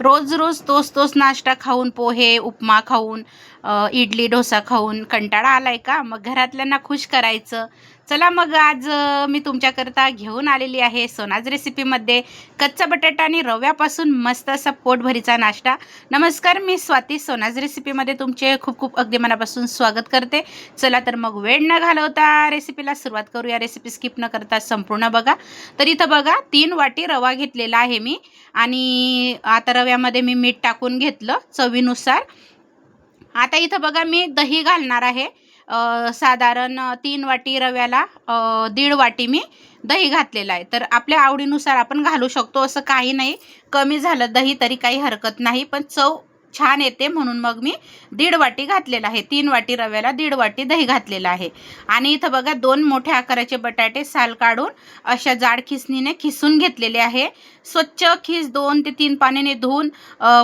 रोज रोज तोच तोच नाश्ता खाऊन, पोहे उपमा खाऊन, इडली डोसा खाऊन कंटाळा आलाय का? मग घरातल्यांना खुश करायचं. चला मग आज मी तुमच्याकरता घेऊन आलेली आहे सोनाज रेसिपीमध्ये कच्चा बटाटा आणि रव्यापासून मस्त असा पोटभरीचा नाश्ता. नमस्कार, मी स्वाती. सोनाज रेसिपीमध्ये तुमचे खूप खूप अगदी मनापासून स्वागत करते. चला तर मग वेळ न घालवता रेसिपीला सुरुवात करूया. रेसिपी स्किप न करता संपूर्ण बघा. तर इथं बघा 3 वाटी रवा घेतलेला आहे मी, आणि आता रव्यामध्ये मी मीठ टाकून घेतलं चवीनुसार. आता इथं बघा मी दही घालणार आहे. साधारण 3 वाटी रव्याला 1.5 वाटी मी दही घातलेलं आहे. तर आपल्या आवडीनुसार आपण घालू शकतो, असं काही नाही. कमी झालं दही तरी काही हरकत नाही, पण चव छान येते म्हणून मग मी 1.5 वाटी घातलेला आहे. 3 वाटी रव्याला 1.5 वाटी दही घातलेलं आहे. आणि इथं बघा 2 मोठ्या आकाराचे बटाटे साल काढून अशा जाड खिसणीने खिसून घेतलेले आहे. स्वच्छ खिस 2 ते 3 पाण्याने धुवून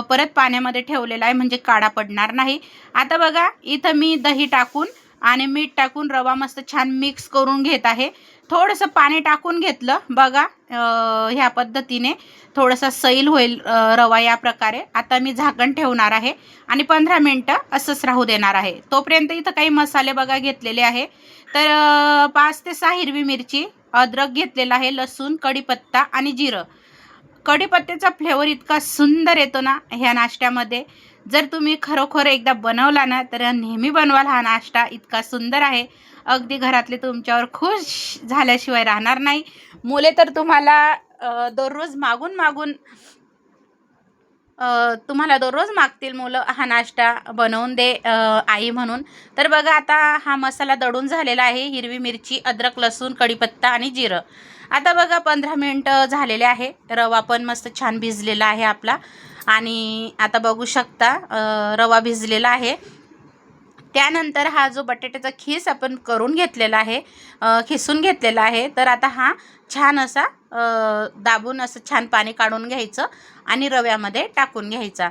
परत पाण्यामध्ये ठेवलेला आहे, म्हणजे काळा पडणार नाही. आता बघा इथं मी दही टाकून आणि मीठ टाकून रवा मस्त छान मिक्स करून घेत आहे. थोडंसं पाणी टाकून घेतलं बघा, ह्या पद्धतीने थोडंसं सैल होईल रवा या प्रकारे. आता मी झाकण ठेवणार आहे आणि 15 मिनटं असंच राहू देणार आहे. तोपर्यंत इथं काही मसाले बघा घेतलेले आहे. तर 5 ते 6 हिरवी मिरची, अद्रक घेतलेला आहे, लसूण, कढीपत्ता आणि जिरं. कढीपत्त्याचा फ्लेवर इतका सुंदर येतो ना ह्या नाश्त्यामध्ये. जर तुम्ही खरोखर एकदा बनवला ना तर नेहमी बनवाल. हा नाश्ता इतका सुंदर आहे, अगदी घरातले तुमच्यावर खुश झाल्याशिवाय राहणार नाही. मुले तर तुम्हाला दररोज मागून मागून तुम्हाला दररोज मागतील मुलं, हा नाश्ता बनवून दे आई म्हणून. तर बघा आता हा मसाला दळून झालेला आहे. हिरवी मिरची, अद्रक, लसूण, कढीपत्ता आणि जिरं. आता बघा 15 मिनटं झालेले आहे. रवा पण मस्त छान भिजलेला आहे आपला. आणि आता बघू शकता रवा भिजलेला आहे. त्यानंतर हा जो बटाट्याचा खीस आपण करून घेतलेला आहे, खिसून घेतलेला आहे, तर आता हा छान असा दाबून असं छान पाणी काढून घ्यायचं आणि रव्यामध्ये टाकून घ्यायचा.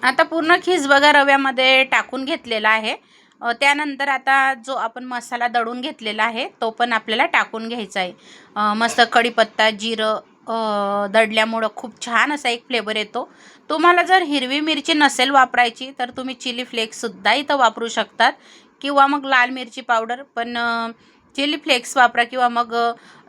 आता पूर्ण खीस बघा रव्यामध्ये टाकून घेतलेला आहे. त्यानंतर आता जो आपण मसाला दळून घेतलेला आहे तो पण आपल्याला टाकून घ्यायचा आहे. मस्त कढीपत्ता, जिरं दळल्यामुळं खूप छान असा एक फ्लेवर येतो. तुम्हाला जर हिरवी मिरची नसेल वापरायची तर तुम्ही चिली फ्लेक्ससुद्धा इथं वापरू शकतात, किंवा मग लाल मिरची पावडर. पण चिली फ्लेक्स वापरा किंवा मग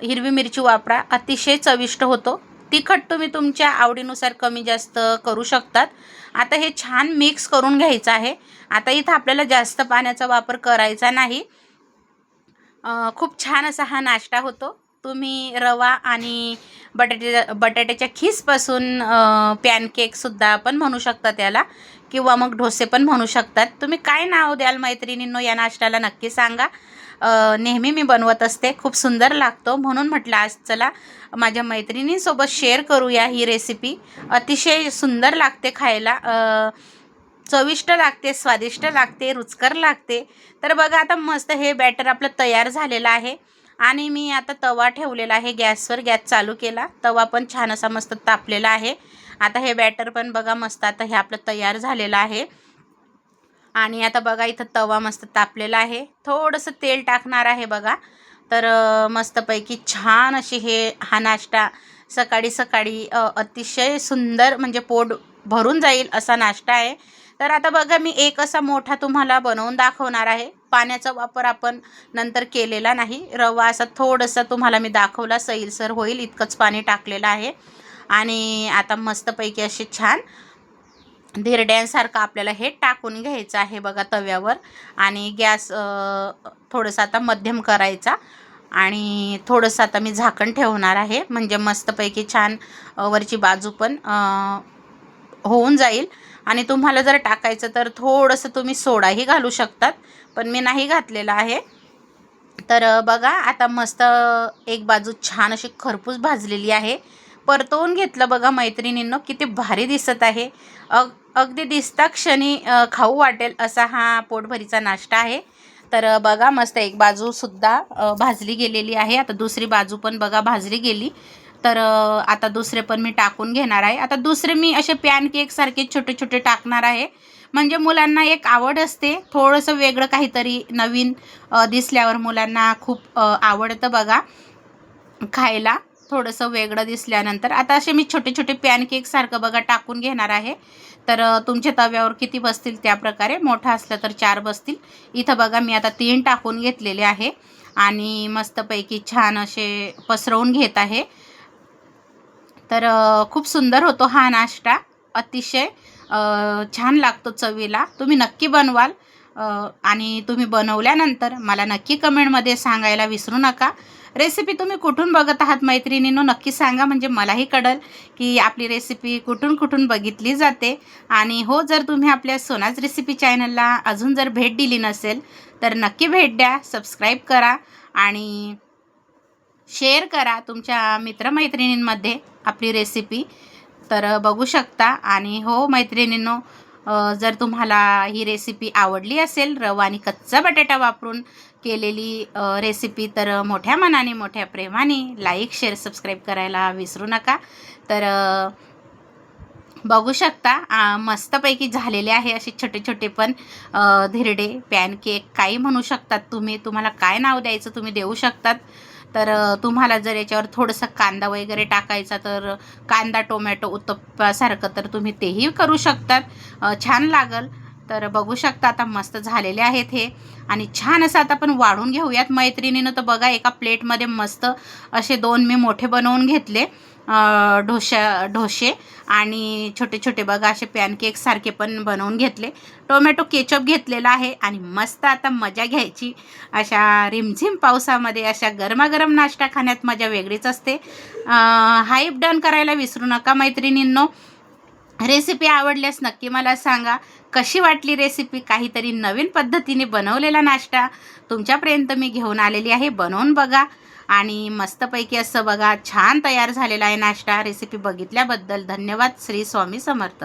हिरवी मिरची वापरा, अतिशय चविष्ट होतो. तिखट तुम्ही तुमच्या आवडीनुसार कमी जास्त करू शकतात. आता हे छान मिक्स करून घ्यायचं आहे. आता इथं आपल्याला जास्त पाण्याचा वापर करायचा नाही. खूप छान असा हा नाश्ता होतो. तुम्ही रवा आणि बटाट्याच्या खीसपासून पॅनकेकसुद्धा आपण म्हणू शकता त्याला, किंवा मग डोसे पण म्हणू शकतात. तुम्ही काय नाव द्याल मैत्रिणींनो या नाश्त्याला नक्की सांगा. नेहमी मी बनवत असते, खूप सुंदर लागतो म्हणून म्हटलं आज चला माझ्या मैत्रिणींसोबत शेअर करूया ही रेसिपी. अतिशय सुंदर लागते खायला, चविष्ट लागते, स्वादिष्ट लागते, रुचकर लागते. तर बघा आता मस्त हे बॅटर आपलं तयार झालेलं आहे. आणि मी आता तवा ठेवलेला आहे गॅसवर, गॅस चालू केला. तवा पण छान असा मस्त तापलेला आहे. आता हे बॅटर पण बघा मस्त आता हे आपलं तयार झालेलं आहे. आणि आता बघा इथं तवा मस्त तापलेला आहे. थोडंसं तेल टाकणार आहे बघा. तर मस्तपैकी छान अशी हा नाश्ता सकाळी सकाळी अतिशय सुंदर, म्हणजे पोट भरून जाईल असा नाश्ता आहे. तर आता बघा मी एक असा मोठा तुम्हाला बनवून दाखवणार आहे. पाण्याचा वापर आपण नंतर केलेला नाही. रवा असा थोडंसं तुम्हाला मी दाखवला, सैलसर होईल इतकंच पाणी टाकलेलं आहे. आणि आता मस्तपैकी असे छान धिरड्यांसारखं आपल्याला हे टाकून घ्यायचं आहे बघा तव्यावर. आणि गॅस थोडंसं आता मध्यम करायचा. आणि थोडंसं आता मी झाकण ठेवणार आहे, म्हणजे मस्तपैकी छान वरची बाजू पण होऊन जाईल. आणि तुम्हाला जर टाकायचं तर थोडंसं तुम्ही सोडाही घालू शकतात, पण मी नाही घातलेलं आहे. तर बघा आता मस्त एक बाजू छान अशी खरपूस भाजलेली आहे. परतवून घेतलं बघा मैत्रिणींनो, किती भारी दिसत आहे. अगदी दिसता क्षणी खाऊ वाटेल असा हा पोटभरीचा नाश्ता आहे. तर बघा मस्त एक बाजूसुद्धा भाजली गेलेली आहे. आता दुसरी बाजू पण बघा भाजली गेली. तर आता दुसरे पण मी टाकून घेणार आहे. आता दुसरे मी असे पॅनकेकसारखे छोटे छोटे टाकणार आहे, म्हणजे मुलांना एक आवड असते, थोडंसं वेगळं काहीतरी नवीन दिसल्यावर मुलांना खूप आवडतं बघा खायला. थोडंसं वेगळं दिसल्यानंतर आता असे मी छोटे छोटे पॅनकेकसारखं बघा टाकून घेणार आहे. तर तुमच्या तव्यावर किती बसतील त्या प्रकारे, मोठा असलं तर 4 बसतील. इथं बघा मी आता 3 टाकून घेतलेले आहे आणि मस्तपैकी छान असे पसरवून घेत आहे. तर खूप सुंदर होतो हा नाश्ता, अतिशय छान लागतो चवीला. तुम्ही नक्की बनवाल आणि तुम्ही बनवल्यानंतर मला नक्की कमेंटमध्ये सांगायला विसरू नका. रेसिपी तुम्ही कुठून बघत आहात मैत्रिणींनो, नक्की सांगा, म्हणजे मलाही कळेल की आपली रेसिपी कुठून कुठून बघितली जाते. आणि हो, जर तुम्ही आपल्या सोनाज रेसिपी चॅनलला अजून जर भेट दिली नसेल तर नक्की भेट द्या, सबस्क्राईब करा आणि शेअर करा तुमच्या मित्रमैत्रिणींमध्ये आपली रेसिपी. तर बघू शकता. आणि हो मैत्रिणींनो, जर तुम्हाला ही रेसिपी आवडली असेल, रवा आणि कच्चा बटाटा वापरून केलेली रेसिपी, तर मोठ्या मनाने मोठ्या प्रेमाने लाईक शेअर सबस्क्राईब करायला विसरू नका. तर बघू शकता मस्तपैकी झालेले आहे असे छोटे छोटे पण धिरडे, पॅनकेक काही म्हणू शकतात तुम्ही. तुम्हाला काय नाव द्यायचं तुम्ही देऊ शकतात. तर तुम्हाला जर याच्यावर थोडंसं कांदा वगैरे टाकायचा तर कांदा टोमॅटो उत्तप्पासारखं तर तुम्ही तेही करू शकतात, छान लागल. तर बघू शकता आता मस्त झालेले आहेत हे. आणि छान असं आता आपण वाढून घेऊयात मैत्रिणीनं. तर बघा एका प्लेटमध्ये मस्त असे 2 मी मोठे बनवून घेतले ढोसे आणि छोटे छोटे बघा असे पॅनकेकसारखे पण बनवून घेतले. टोमॅटो केचप घेतलेला आहे आणि मस्त आता मजा घ्यायची अशा रिमझिम पावसामध्ये. अशा गरमागरम नाश्ता खाण्यात मजा वेगळीच असते. हाईप डन करायला विसरू नका मैत्रिणींनो. रेसिपी आवडल्यास नक्की मला सांगा कशी वाटली रेसिपी. काहीतरी नवीन पद्धतीने बनवलेला नाश्ता तुमच्यापर्यंत मी घेऊन आलेली आहे, बनवून बघा. आणि मस्तपैकी असं बघा छान तयार झालेला आहे नाश्ता. रेसिपी बघितल्याबद्दल धन्यवाद. श्री स्वामी समर्थ.